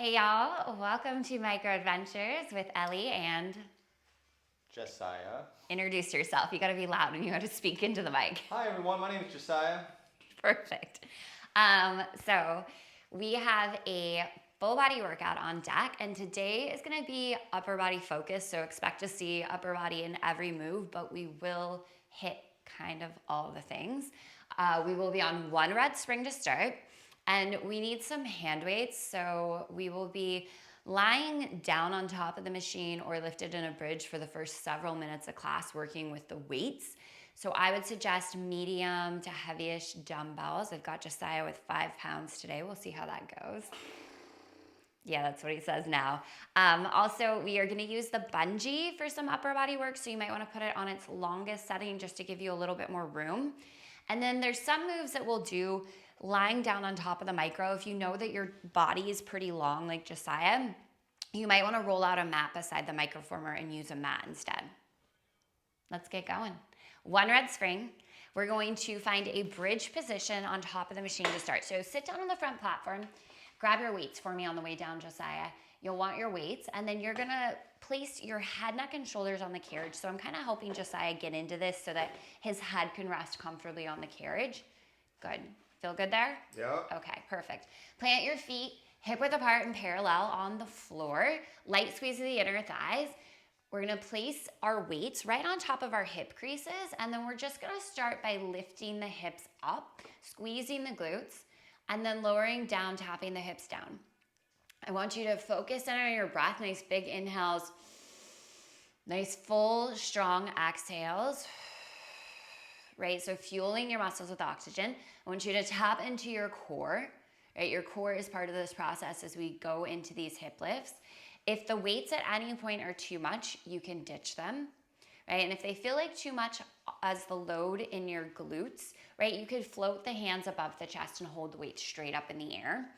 Hey y'all, welcome to Micro Adventures with Ellie and Josiah. introduce yourself. You gotta be loud and you gotta speak into the mic. Hi everyone, my name is Josiah. Perfect. So we have a full body workout on deck, and today is gonna be upper body focused. So expect to see upper body in every move, but we will hit kind of all the things. We will be on one red spring to start. And we need some hand weights, so we will be lying down on top of the machine or lifted in a bridge for the first several minutes of class working with the weights. So I would suggest medium to heavyish dumbbells. I've got Josiah with 5 pounds today. We'll see how that goes. Yeah, that's what he says now. Also, we are gonna use the bungee for some upper body work, so you might wanna put it on its longest setting just to give you a little bit more room. And then there's some moves that we'll do lying down on top of the micro. If you know that your body is pretty long, like Josiah, you might want to roll out a mat beside the Microformer and use a mat instead. Let's get going. One red spring. We're going to find a bridge position on top of the machine to start. So sit down on the front platform, grab your weights for me on the way down, Josiah. You'll want your weights, and then you're gonna place your head, neck, and shoulders on the carriage. So I'm kind of helping Josiah get into this so that his head can rest comfortably on the carriage. Good. Feel good there? Yeah. Okay, perfect. Plant your feet hip width apart and parallel on the floor. Light squeeze of the inner thighs. We're gonna place our weights right on top of our hip creases, and then we're just gonna start by lifting the hips up, squeezing the glutes, and then lowering down, tapping the hips down. I want you to focus in on your breath. Nice big inhales. Nice full, strong exhales. Right, so fueling your muscles with oxygen. I want you to tap into your core. Right, your core is part of this process as we go into these hip lifts. If the weights at any point are too much, you can ditch them. Right, and if they feel like too much as the load in your glutes, right, you could float the hands above the chest and hold the weight straight up in the air.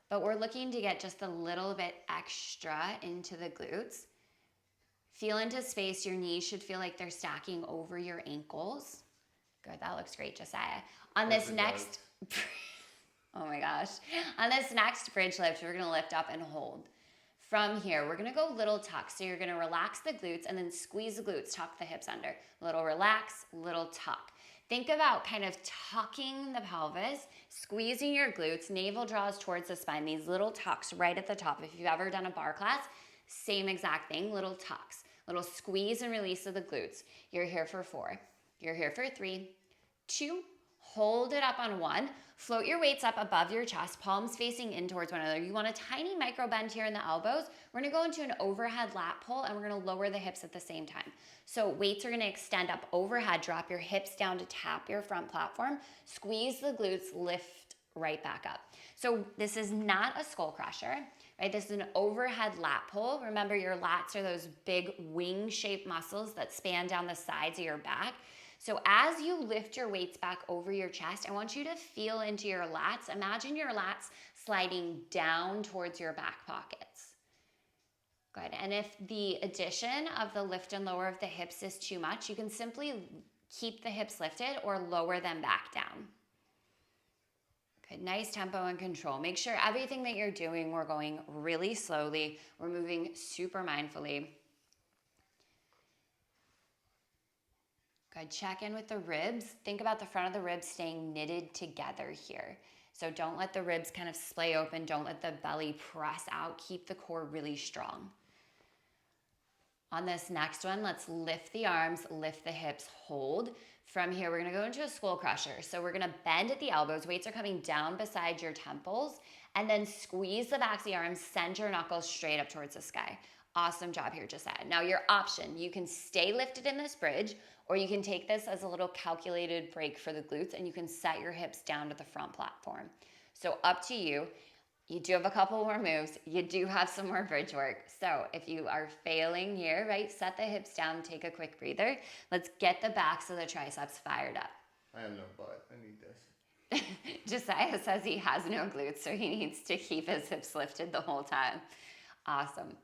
But we're looking to get just a little bit extra into the glutes. Feel into space. Your knees should feel like they're stacking over your ankles. Good, that looks great, Josiah. On this next, oh my gosh. On this next bridge lift, we're gonna lift up and hold. From here, we're gonna go little tuck. So you're gonna relax the glutes and then squeeze the glutes, tuck the hips under. Little relax, little tuck. Think about kind of tucking the pelvis, squeezing your glutes, navel draws towards the spine, these little tucks right at the top. If you've ever done a bar class, same exact thing, little tucks. Little squeeze and release of the glutes. You're here for 4. You're here for 3, 2, hold it up on 1. Float your weights up above your chest, palms facing in towards one another. You want a tiny micro bend here in the elbows. We're gonna go into an overhead lat pull, and we're gonna lower the hips at the same time. So weights are gonna extend up overhead, drop your hips down to tap your front platform, squeeze the glutes, lift right back up. So this is not a skull crusher, right? This is an overhead lat pull. Remember, your lats are those big wing-shaped muscles that span down the sides of your back. So as you lift your weights back over your chest, I want you to feel into your lats. Imagine your lats sliding down towards your back pockets. Good. And if the addition of the lift and lower of the hips is too much, you can simply keep the hips lifted or lower them back down. Good. Nice tempo and control. Make sure everything that you're doing, we're going really slowly. We're moving super mindfully. Good. Check in with the ribs. Think about the front of the ribs staying knitted together here. So don't let the ribs kind of splay open. Don't let the belly press out. Keep the core really strong. On this next one, let's lift the arms, lift the hips, hold. From here, we're gonna go into a skull crusher. So we're gonna bend at the elbows. Weights are coming down beside your temples, and then squeeze the backs of the arms, send your knuckles straight up towards the sky. Awesome job here, Josiah. Now your option, you can stay lifted in this bridge, or you can take this as a little calculated break for the glutes, and you can set your hips down to the front platform. So up to you. You do have a couple more moves. You do have some more bridge work. So if you are failing here, right, set the hips down, take a quick breather. Let's get the backs of the triceps fired up. I have no butt. I need this. Josiah says he has no glutes, so he needs to keep his hips lifted the whole time. Awesome.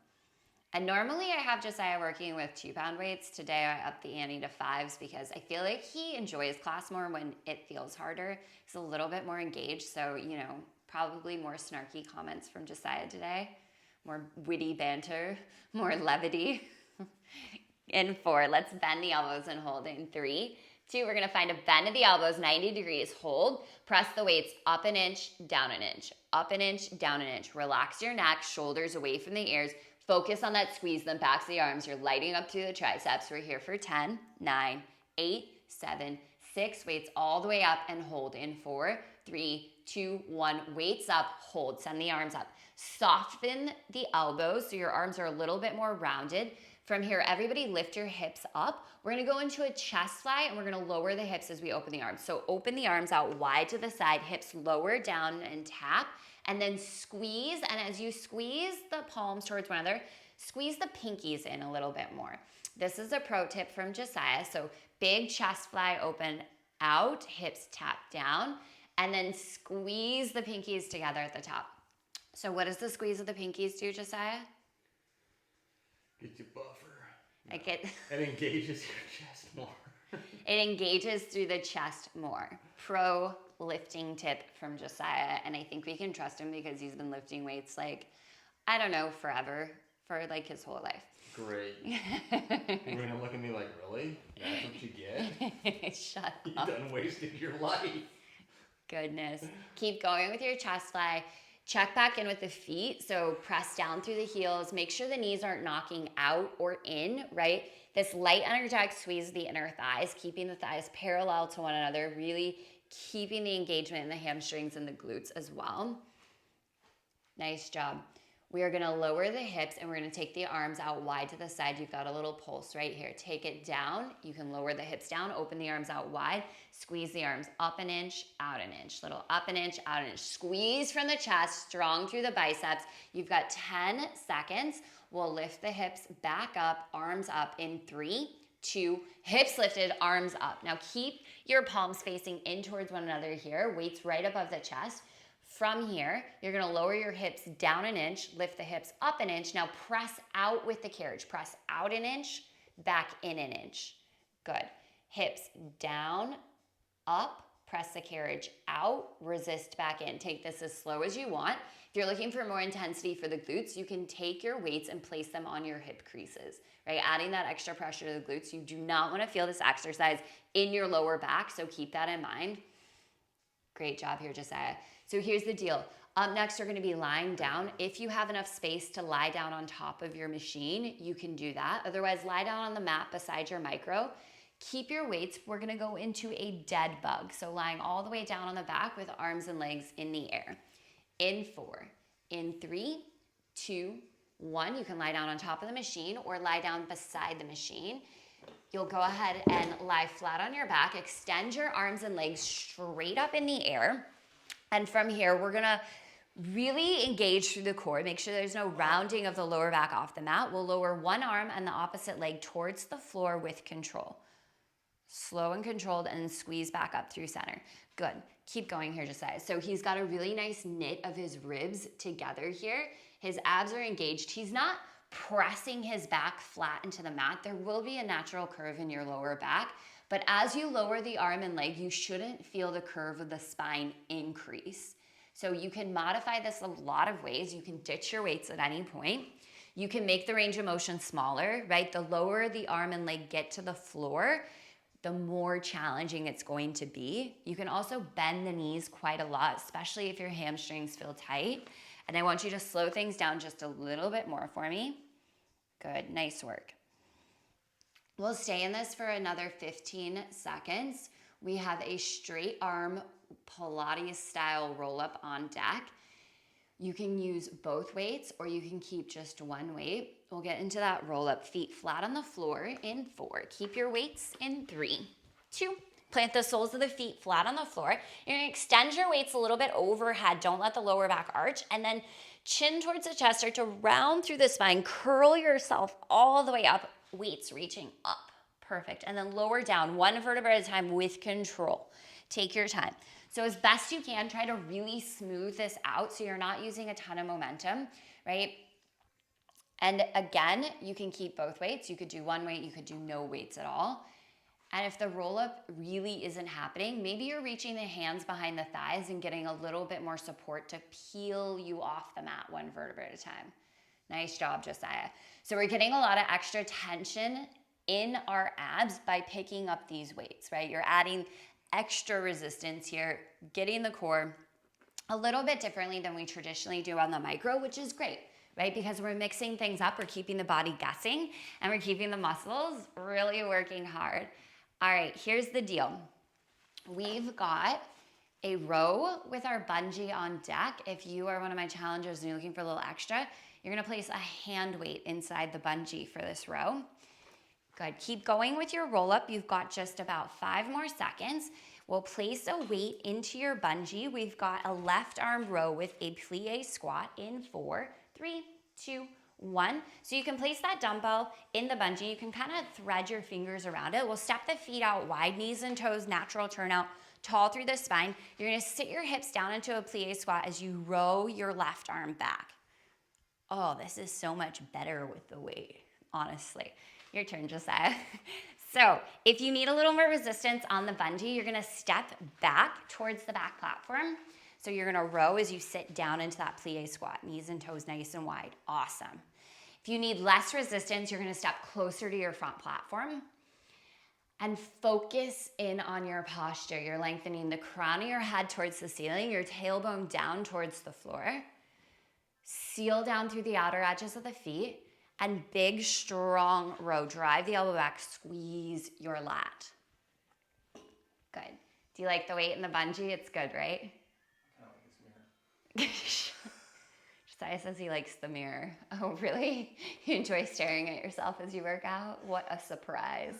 And normally I have Josiah working with 2-pound weights. Today I upped the ante to 5s because I feel like he enjoys class more when it feels harder. He's a little bit more engaged, so, Probably more snarky comments from Josiah today. More witty banter, more levity. In 4, let's bend the elbows and hold in 3, 2, we're gonna find a bend of the elbows, 90 degrees, hold, press the weights up an inch, down an inch, up an inch, down an inch. Relax your neck, shoulders away from the ears. Focus on that squeeze, the backs of the arms. You're lighting up through the triceps. We're here for 10, 9, 8, 7, 6, weights all the way up and hold in 4, 3, 2, 1, weights up, hold, send the arms up. Soften the elbows so your arms are a little bit more rounded. From here, everybody lift your hips up. We're gonna go into a chest fly and we're gonna lower the hips as we open the arms. So open the arms out wide to the side, hips lower down and tap, and then squeeze. And as you squeeze the palms towards one another, squeeze the pinkies in a little bit more. This is a pro tip from Josiah. So big chest fly, open out, hips tap down, and then squeeze the pinkies together at the top. So what does the squeeze of the pinkies do, Josiah? Get you buffer. It engages your chest more. It engages through the chest more. Pro lifting tip from Josiah, and I think we can trust him because he's been lifting weights like, I don't know, forever, for like his whole life. Great. You're gonna look at me like, really? That's what you get? Shut You up. done wasted your life. Goodness. Keep going with your chest fly. Check back in with the feet. So press down through the heels. Make sure the knees aren't knocking out or in, right? This light energetic squeeze the inner thighs, keeping the thighs parallel to one another, really keeping the engagement in the hamstrings and the glutes as well. Nice job. We are gonna lower the hips and we're gonna take the arms out wide to the side. You've got a little pulse right here. Take it down. You can lower the hips down, open the arms out wide, squeeze the arms up an inch, out an inch. Little up an inch, out an inch. Squeeze from the chest, strong through the biceps. You've got 10 seconds. We'll lift the hips back up, arms up in 3, 2, hips lifted, arms up. Now keep your palms facing in towards one another here. Weights right above the chest. From here, you're gonna lower your hips down an inch, lift the hips up an inch. Now press out with the carriage. Press out an inch, back in an inch. Good. Hips down, up, press the carriage out, resist back in. Take this as slow as you want. If you're looking for more intensity for the glutes, you can take your weights and place them on your hip creases, right? Adding that extra pressure to the glutes. You do not wanna feel this exercise in your lower back, so keep that in mind. Great job here, Josiah. So here's the deal. Up next, you're gonna be lying down. If you have enough space to lie down on top of your machine, you can do that. Otherwise, lie down on the mat beside your micro. Keep your weights. We're gonna go into a dead bug. So lying all the way down on the back with arms and legs in the air. In 4, in 3, 2, 1. You can lie down on top of the machine or lie down beside the machine. You'll go ahead and lie flat on your back. Extend your arms and legs straight up in the air. And from here, we're gonna really engage through the core. Make sure there's no rounding of the lower back off the mat. We'll lower one arm and the opposite leg towards the floor with control. Slow and controlled, and then squeeze back up through center. Good. Keep going here, Josiah. So he's got a really nice knit of his ribs together here. His abs are engaged. He's not pressing his back flat into the mat. There will be a natural curve in your lower back, but as you lower the arm and leg, you shouldn't feel the curve of the spine increase. So you can modify this a lot of ways. You can ditch your weights at any point. You can make the range of motion smaller, right? The lower the arm and leg get to the floor, the more challenging it's going to be. You can also bend the knees quite a lot, especially if your hamstrings feel tight. And I want you to slow things down just a little bit more for me. Good, nice work. We'll stay in this for another 15 seconds. We have a straight arm Pilates style roll up on deck. You can use both weights or you can keep just one weight. We'll get into that roll up, feet flat on the floor in 4. Keep your weights in 3, 2. Plant the soles of the feet flat on the floor. You're gonna extend your weights a little bit overhead. Don't let the lower back arch. And then chin towards the chest, start to round through the spine. Curl yourself all the way up. Weights reaching up. Perfect. And then lower down, one vertebra at a time with control. Take your time. So as best you can, try to really smooth this out so you're not using a ton of momentum, right? And again, you can keep both weights. You could do one weight, you could do no weights at all. And if the roll up really isn't happening, maybe you're reaching the hands behind the thighs and getting a little bit more support to peel you off the mat one vertebra at a time. Nice job, Josiah. So we're getting a lot of extra tension in our abs by picking up these weights, right? You're adding extra resistance here, getting the core a little bit differently than we traditionally do on the micro, which is great, right? Because we're mixing things up, we're keeping the body guessing, and we're keeping the muscles really working hard. All right, here's the deal. We've got a row with our bungee on deck. If you are one of my challengers and you're looking for a little extra, you're gonna place a hand weight inside the bungee for this row. Good, keep going with your roll up. You've got just about 5 more seconds. We'll place a weight into your bungee. We've got a left arm row with a plie squat in 4, 3, 2, 1. So you can place that dumbbell in the bungee. You can kind of thread your fingers around it. We'll step the feet out wide, knees and toes, natural turnout, tall through the spine. You're gonna sit your hips down into a plie squat as you row your left arm back. Oh, this is so much better with the weight, honestly. Your turn, Josiah. So if you need a little more resistance on the bungee, you're gonna step back towards the back platform. So you're gonna row as you sit down into that plie squat, knees and toes nice and wide. Awesome. If you need less resistance, you're gonna step closer to your front platform and focus in on your posture. You're lengthening the crown of your head towards the ceiling, your tailbone down towards the floor. Seal down through the outer edges of the feet, and big, strong row. Drive the elbow back, squeeze your lat. Good. Do you like the weight in the bungee? It's good, right? I kind of like this mirror. Josiah says he likes the mirror. Oh, really? You enjoy staring at yourself as you work out? What a surprise.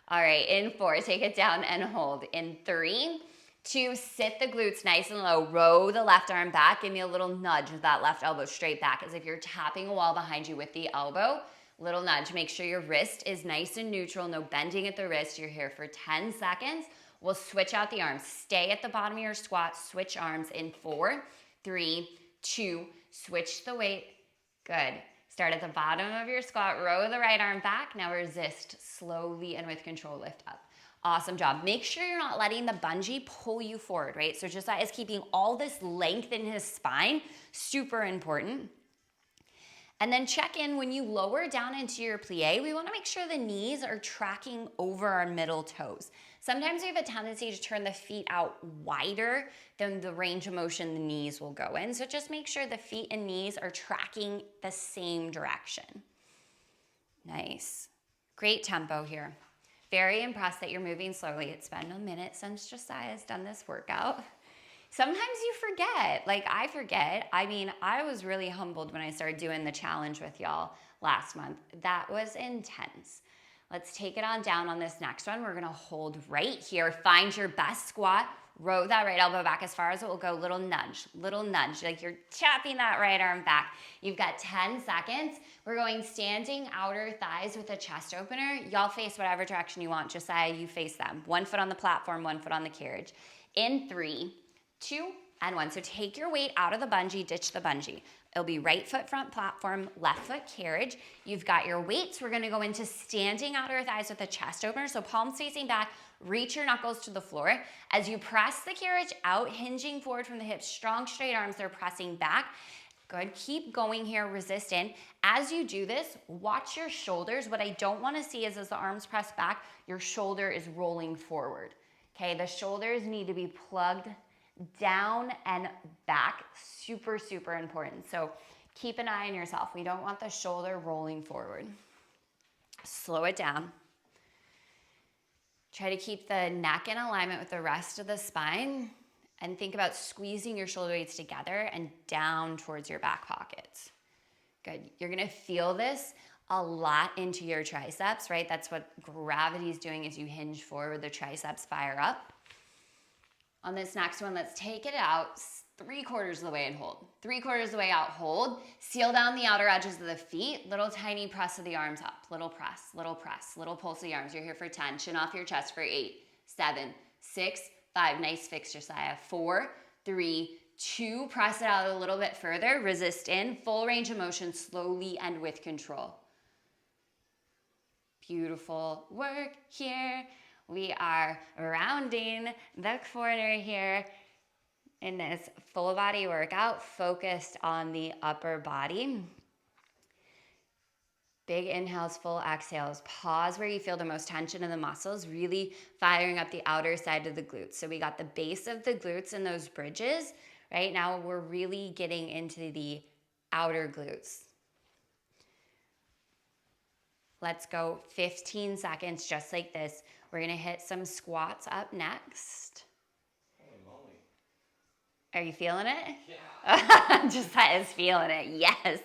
All right, in 4, take it down and hold. In 3, 2, sit the glutes nice and low. Row the left arm back. Give me a little nudge with that left elbow straight back as if you're tapping a wall behind you with the elbow. Little nudge. Make sure your wrist is nice and neutral. No bending at the wrist. You're here for 10 seconds. We'll switch out the arms. Stay at the bottom of your squat. Switch arms in 4, 3, 2. Switch the weight. Good. Start at the bottom of your squat. Row the right arm back. Now resist. Slowly and with control, lift up. Awesome job. Make sure you're not letting the bungee pull you forward, right? So Josiah is keeping all this length in his spine, super important. And then check in when you lower down into your plie, we wanna make sure the knees are tracking over our middle toes. Sometimes we have a tendency to turn the feet out wider than the range of motion the knees will go in. So just make sure the feet and knees are tracking the same direction. Nice. Great tempo here. Very impressed that you're moving slowly. It's been a minute since Josiah's done this workout. Sometimes you forget, like I forget. I mean, I was really humbled when I started doing the challenge with y'all last month. That was intense. Let's take it on down on this next one. We're gonna hold right here. Find your best squat. Row that right elbow back as far as it will go. Little nudge, like you're tapping that right arm back. You've got 10 seconds. We're going standing outer thighs with a chest opener. Y'all face whatever direction you want. Josiah, you face them. 1 foot on the platform, 1 foot on the carriage. In 3, 2, and 1. So take your weight out of the bungee, ditch the bungee. It'll be right foot front platform, left foot carriage. You've got your weights. We're gonna go into standing outer thighs with a chest opener. So palms facing back, reach your knuckles to the floor. As you press the carriage out, hinging forward from the hips, strong straight arms, they're pressing back. Good, keep going here, resist in. As you do this, watch your shoulders. What I don't wanna see is as the arms press back, your shoulder is rolling forward. Okay, the shoulders need to be plugged down and back. Super, super important. So keep an eye on yourself. We don't want the shoulder rolling forward. Slow it down. Try to keep the neck in alignment with the rest of the spine and think about squeezing your shoulder blades together and down towards your back pockets. Good. You're gonna feel this a lot into your triceps, right? That's what gravity is doing as you hinge forward, the triceps fire up. On this next one, let's take it out 3/4 of the way and hold. 3/4 of the way out, hold. Seal down the outer edges of the feet. Little tiny press of the arms up. Little press, little pulse of the arms. You're here for 10. Chin off your chest for 8, 7, 6, 5. Nice fix, Josiah. 4, 3, 2. Press it out a little bit further. Resist in. Full range of motion, slowly and with control. Beautiful work here. We are rounding the corner here in this full body workout focused on the upper body. Big inhales, full exhales. Pause where you feel the most tension in the muscles, really firing up the outer side of the glutes. So we got the base of the glutes and those bridges. Right now we're really getting into the outer glutes. Let's go 15 seconds just like this. We're gonna hit some squats up next. Holy moly. Are you feeling it? Yeah. Josiah's feeling it, yes.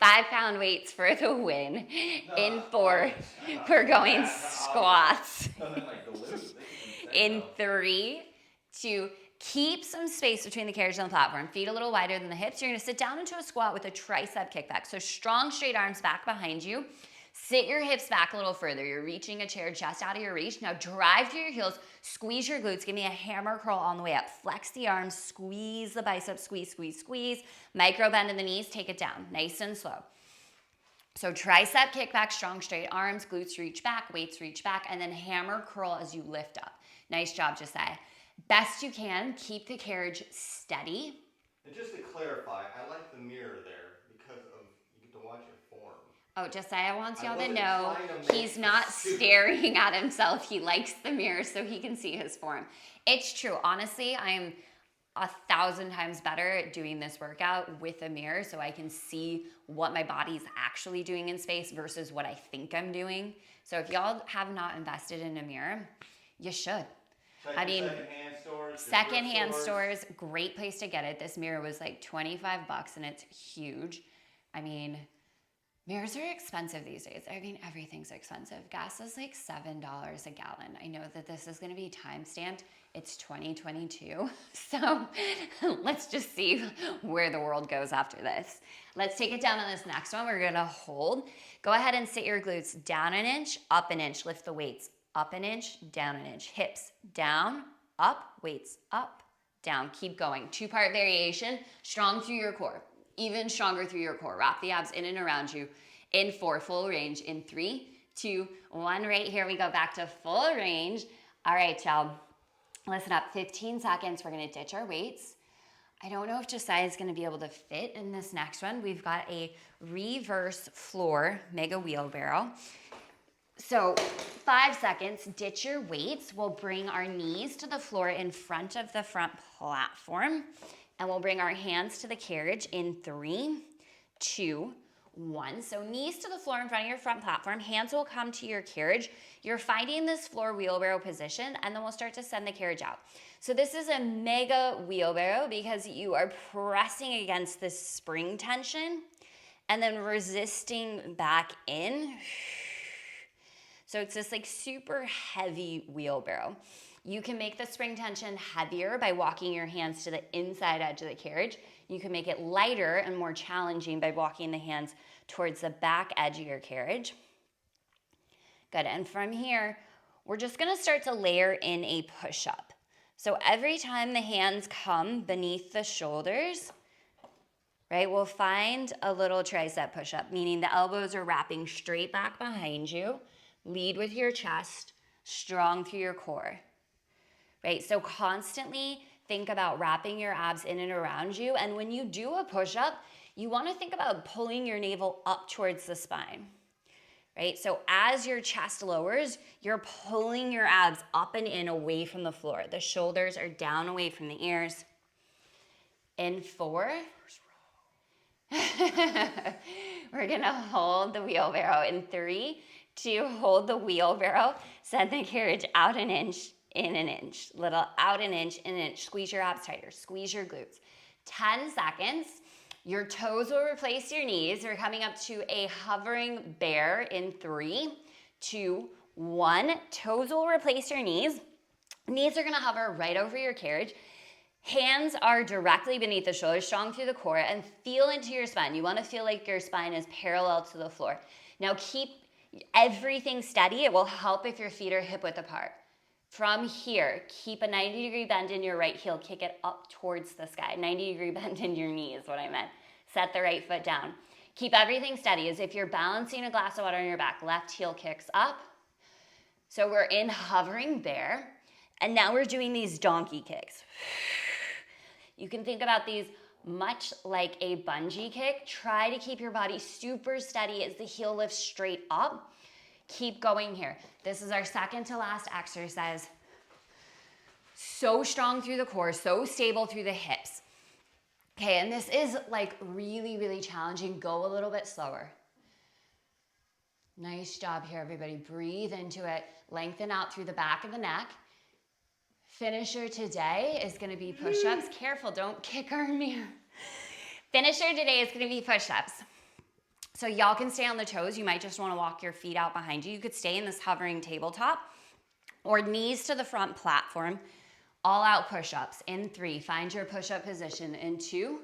5-pound weights for the win. In 4, we're going squats. In 3, 2, keep some space between the carriage and the platform. Feet a little wider than the hips. You're gonna sit down into a squat with a tricep kickback. So strong, straight arms back behind you. Sit your hips back a little further. You're reaching a chair just out of your reach. Now drive through your heels, squeeze your glutes. Give me a hammer curl on the way up. Flex the arms, squeeze the biceps, squeeze, squeeze, squeeze. Micro bend in the knees, take it down, nice and slow. So tricep kickback, strong straight arms, glutes reach back, weights reach back, and then hammer curl as you lift up. Nice job, Josiah. Best you can, keep the carriage steady. And just to clarify, I like the mirror there because of you get to watch your form. Oh, Josiah wants y'all to know he's not staring at himself. He likes the mirror so he can see his form. It's true. Honestly, I am 1,000 times better at doing this workout with a mirror so I can see what my body's actually doing in space versus what I think I'm doing. So if y'all have not invested in a mirror, you should. I mean, secondhand stores, great place to get it. This mirror was like $25 and it's huge. I mean, mirrors are expensive these days. I mean, everything's expensive. Gas is like $7 a gallon. I know that this is going to be time-stamped. It's 2022. So let's just see where the world goes after this. Let's take it down on this next one. We're going to hold. Go ahead and sit your glutes down an inch, up an inch. Lift the weights up an inch, down an inch. Hips down, up, weights up, down. Keep going. 2-part variation. Strong through your core. Even stronger through your core. Wrap the abs in and around you. In 4, full range. In 3, 2, 1. Right here we go back to full range. All right, y'all. Listen up. 15 seconds. We're going to ditch our weights. I don't know if Josiah is going to be able to fit in this next one. We've got a reverse floor mega wheelbarrow. So 5 seconds, ditch your weights. We'll bring our knees to the floor in front of the front platform. And we'll bring our hands to the carriage in 3, 2, 1. So knees to the floor in front of your front platform. Hands will come to your carriage. You're finding this floor wheelbarrow position, and then we'll start to send the carriage out. So this is a mega wheelbarrow because you are pressing against this spring tension and then resisting back in. So it's this like super heavy wheelbarrow. You can make the spring tension heavier by walking your hands to the inside edge of the carriage. You can make it lighter and more challenging by walking the hands towards the back edge of your carriage. Good, and from here, we're just gonna start to layer in a push-up. So every time the hands come beneath the shoulders, right, we'll find a little tricep push-up, meaning the elbows are wrapping straight back behind you. Lead with your chest, strong through your core, right? So constantly think about wrapping your abs in and around you. And when you do a push-up, you want to think about pulling your navel up towards the spine, right? So as your chest lowers, you're pulling your abs up and in away from the floor. The shoulders are down away from the ears. In 4. We're going to hold the wheelbarrow. In 3, 2, hold the wheelbarrow. Send the carriage out an inch, in an inch. Little out an inch, in an inch. Squeeze your abs tighter. Squeeze your glutes. 10 seconds. Your toes will replace your knees. We're coming up to a hovering bear in 3, 2, 1. Toes will replace your knees. Knees are going to hover right over your carriage. Hands are directly beneath the shoulders, strong through the core, and feel into your spine. You want to feel like your spine is parallel to the floor. Now keep everything steady. It will help if your feet are hip width apart. From here, keep a 90-degree bend in your right heel. Kick it up towards the sky. 90-degree bend in your knee is what I meant. Set the right foot down. Keep everything steady as if you're balancing a glass of water on your back. Left heel kicks up. So we're in hovering bear, and now we're doing these donkey kicks. You can think about these much like a bungee kick. Try to keep your body super steady as the heel lifts straight up. Keep going here. This is our second to last exercise. So strong through the core, so stable through the hips. Okay, and this is like really, really challenging. Go a little bit slower. Nice job here, everybody. Breathe into it. Lengthen out through the back of the neck. Finisher today is gonna be push-ups. Careful, don't kick our mirror. Finisher today is gonna be push-ups. So y'all can stay on the toes. You might just wanna walk your feet out behind you. You could stay in this hovering tabletop or knees to the front platform. All out push-ups in 3. Find your push-up position in 2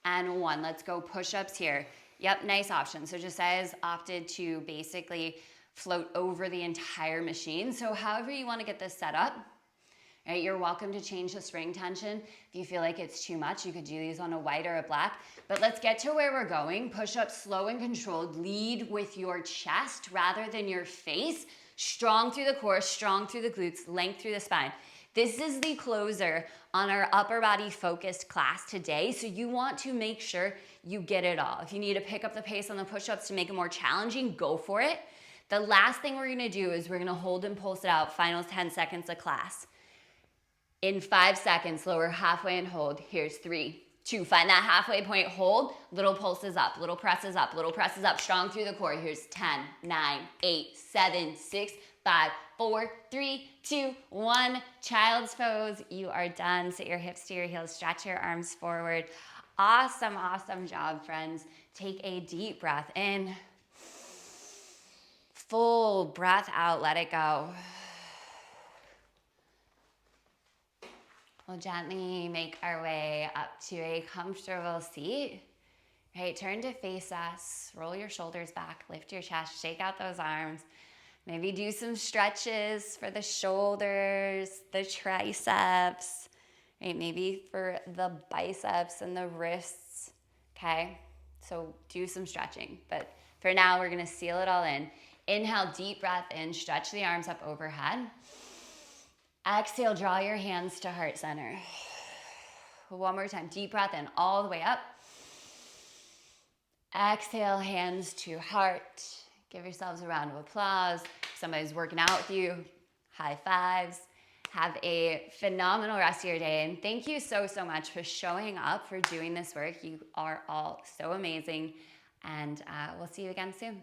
and 1. Let's go push-ups here. Yep, nice option. So Josiah's opted to basically float over the entire machine. So however you wanna get this set up, right, you're welcome to change the spring tension. If you feel like it's too much, you could do these on a white or a black. But let's get to where we're going. Push-ups slow and controlled. Lead with your chest rather than your face. Strong through the core, strong through the glutes, length through the spine. This is the closer on our upper body focused class today. So you want to make sure you get it all. If you need to pick up the pace on the push-ups to make it more challenging, go for it. The last thing we're gonna do is we're gonna hold and pulse it out, final 10 seconds of class. In 5 seconds, lower halfway and hold. Here's 3, 2, find that halfway point, hold, little pulses up, little presses up, little presses up, strong through the core. Here's 10, 9, 8, 7, 6, 5, 4, 3, 2, 1. Child's pose, you are done. Sit your hips to your heels, stretch your arms forward. Awesome, awesome job, friends. Take a deep breath in. Full breath out, let it go. We'll gently make our way up to a comfortable seat. Right, turn to face us, roll your shoulders back, lift your chest, shake out those arms. Maybe do some stretches for the shoulders, the triceps, right? Maybe for the biceps and the wrists, okay? So do some stretching, but for now, we're gonna seal it all in. Inhale, deep breath in, stretch the arms up overhead. Exhale, draw your hands to heart center. One more time, deep breath in, all the way up. Exhale, hands to heart. Give yourselves a round of applause. If somebody's working out with you, high fives. Have a phenomenal rest of your day. And thank you so, so much for showing up, for doing this work. You are all so amazing. And we'll see you again soon.